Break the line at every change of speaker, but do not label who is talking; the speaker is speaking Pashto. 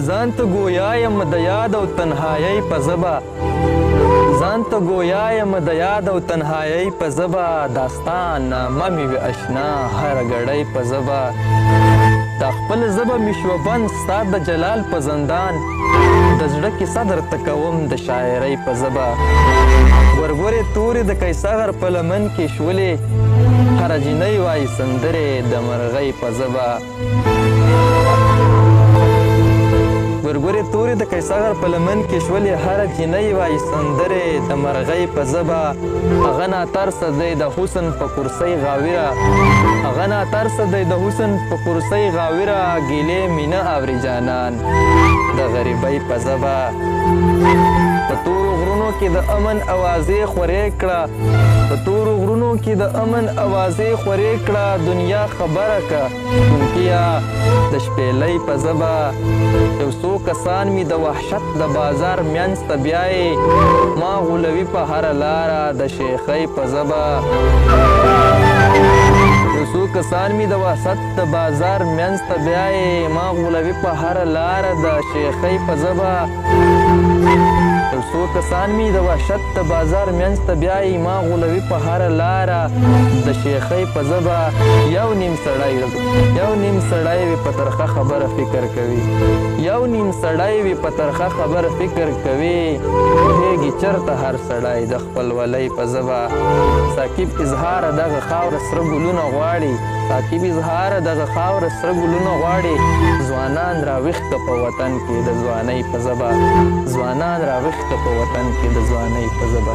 ځان ته ګویا یم د یاد او تنهایۍ په ژبه ځان ته ګویا یم د یاد او تنهایۍ په ژبه داستان نامه مې وي اشنا هره ګړۍ په ژبه دا خپل ژبه مې شوه بند ستا د جلال په زندان د زړه کیسه درته کوم د شاعرۍ په ژبه ورورې تورې د کیسغر په لمن کې شولې هره جینۍ وایي سندرې د مرغۍ په ژبه ورګورې تورې د کیسغر په لمن کې شولې هره جینۍ وایي سندرې د مرغۍ په ژبه هغه ناترسه دی د حسن په کرسۍ غاویره هغه ناترسه دی د حسن په کرسۍ غاویره ګیلې مې نه اوري جانان د غریبۍ په ژبه په تورو غرونو کې د امن اوازې خورې کړه په تورو غرونو کې د امن اوازې خورې کړه دنیا خبره که دنکیا د شپېلۍ په ژبه یو څو کسان مې د وحشت د بازار منځ ته بیایې ما غولوي په هره لاره د شیخۍ په ژبه یو څو کسان مې د وحشت د بازار منځ ته بیایې ما غولوي په هره لاره د شیخۍ په ژبه یو څو کسان مې د وحشت د بازار منځ ته بیایي ما غولوي په هره لاره د شیخۍ په ژبه یو نیم سړی وي په ترخه خبره فکر کوي یو نیم سړی وي په ترخه خبره فکر کوي پوهېږي چېرته هر سړی د خپلولۍ په ژبه ساقب اظهاره دغه خاوره سره ګلونه غواړي ساقب اظهاره دغه خاوره سره ګلونه غواړي ځوانان راویښ که په وطن کې د ځوانۍ په ژبه ځوانان راویښ که په وطن کې د ځوانۍ په ژبه